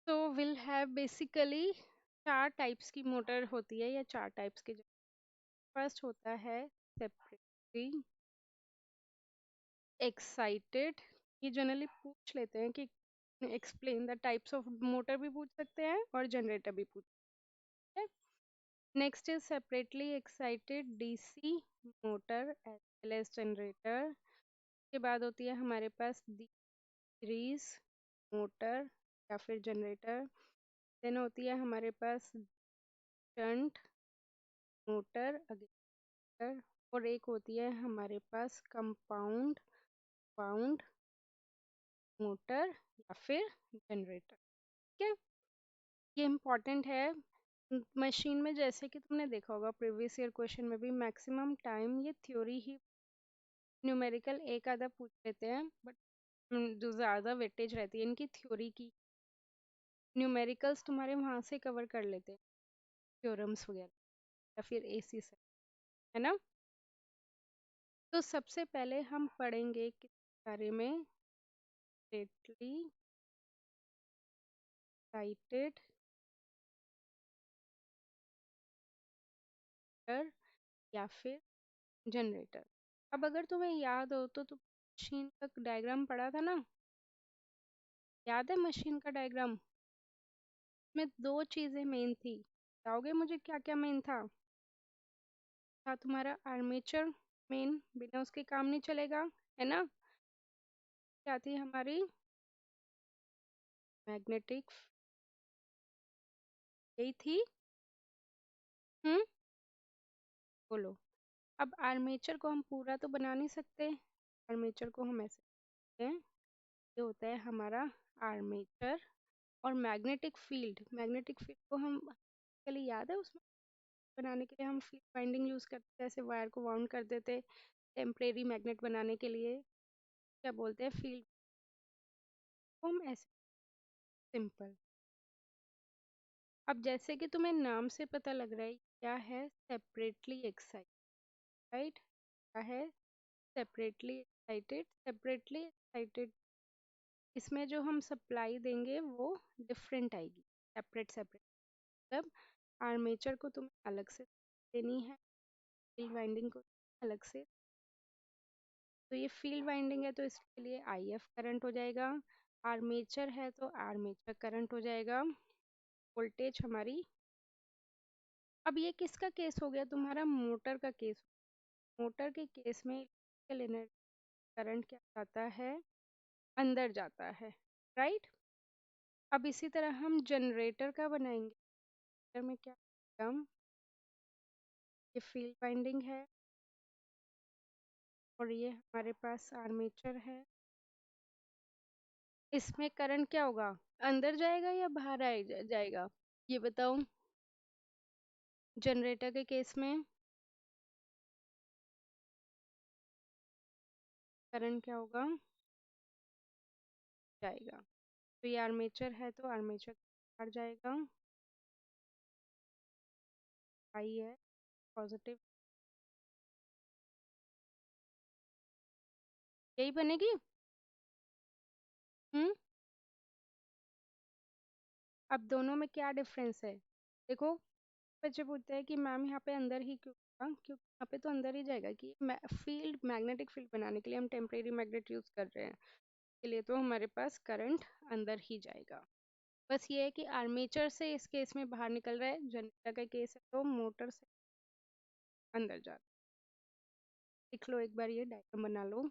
So will have basically 4 types की motor होती है या 4 टाइप्स के। फर्स्ट होता है सेपरेटली एक्साइटेड। ये जनरली पूछ लेते हैं कि explain the types of motor भी पूछ सकते हैं और जनरेटर भी पूछ सकते हैं। Next is separately excited DC motor as well as generator. के बाद होती है हमारे पास सीरीज मोटर या फिर जनरेटर। देन होती है हमारे पास शंट मोटर अगेन, और एक होती है हमारे पास कंपाउंड पाउंड मोटर या फिर जनरेटर। ठीक है, ये इम्पॉर्टेंट है मशीन में। जैसे कि तुमने देखा होगा प्रीवियस ईयर क्वेश्चन में भी मैक्सिमम टाइम ये थ्योरी ही, न्यूमेरिकल एक आधा पूछ लेते हैं, बट जो ज़्यादा वेटेज रहती है इनकी थ्योरी की। न्यूमेरिकल्स तुम्हारे वहाँ से कवर कर लेते हैं, थ्योरम्स वगैरह या फिर एसी से, है ना। तो सबसे पहले हम पढ़ेंगे किस बारे में, सेपरेटली एक्साइटेड या फिर जनरेटर। अब अगर तुम्हें याद हो तो तुम मशीन का डायग्राम पढ़ा था ना, याद है मशीन का डायग्राम में 2 चीजें मेन थी। बताओगे मुझे क्या क्या मेन था तुम्हारा आर्मेचर मेन, बिना उसके काम नहीं चलेगा, है ना। क्या थी हमारी मैग्नेटिक, यही थी। हम्म, बोलो। अब आर्मेचर को हम पूरा तो बना नहीं सकते, आर्मेचर को हम ऐसे करते हैं, ये होता है हमारा आर्मेचर। और मैग्नेटिक फील्ड को हम पहले याद है, उसमें बनाने के लिए हम फील्ड बाइंडिंग यूज करते थे, ऐसे वायर को वाउंड कर देते टेम्परेरी मैग्नेट बनाने के लिए, क्या बोलते हैं फील्ड, हम ऐसे सिंपल। अब जैसे कि तुम्हें नाम से पता लग रहा है क्या है सेपरेटली एक्साइटेड, राइट। क्या है सेपरेटली एक्साइटेड, सेपरेटली एक्साइटेड इसमें जो हम सप्लाई देंगे वो डिफरेंट आएगी, सेपरेट सेपरेट। मतलब आर्मेचर को तुम्हें अलग से देनी है, फील्ड वाइंडिंग को अलग से। तो ये फील्ड वाइंडिंग है तो इसके लिए आईएफ करंट हो जाएगा, आर्मेचर है तो आर्मेचर करंट हो जाएगा, वोल्टेज हमारी। अब ये किसका केस हो गया, तुम्हारा मोटर का केस। मोटर के केस में इलेक्ट्रिकल एनर्जी करंट क्या जाता है, अंदर जाता है, राइट। अब इसी तरह हम जनरेटर का बनाएंगे, जनरेटर में क्या, हम ये फील्ड वाइंडिंग है और ये हमारे पास आर्मेचर है। इसमें करंट क्या होगा, अंदर जाएगा या बाहर जाएगा, ये बताओ। जनरेटर के केस में करंट क्या होगा, जाएगा। तो ये आर्मेचर है तो आर्मेचर बाहर जाएगा, आई है पॉजिटिव, यही बनेगी। हम्म, अब दोनों में क्या डिफरेंस है, देखो। बच्चे पूछते हैं कि मैम यहाँ पे अंदर ही क्यों, क्योंकि यहाँ पे तो अंदर ही जाएगा कि फील्ड, मैग्नेटिक फील्ड बनाने के लिए हम टेम्परेरी मैग्नेट यूज कर रहे हैं, के लिए तो हमारे पास करंट अंदर ही जाएगा। बस ये है कि आर्मेचर से इस केस में बाहर निकल रहा है, जनरेटर का केस है तो मोटर से अंदर जा रहा है। लिख लो एक बार, ये डायग्राम बना लो।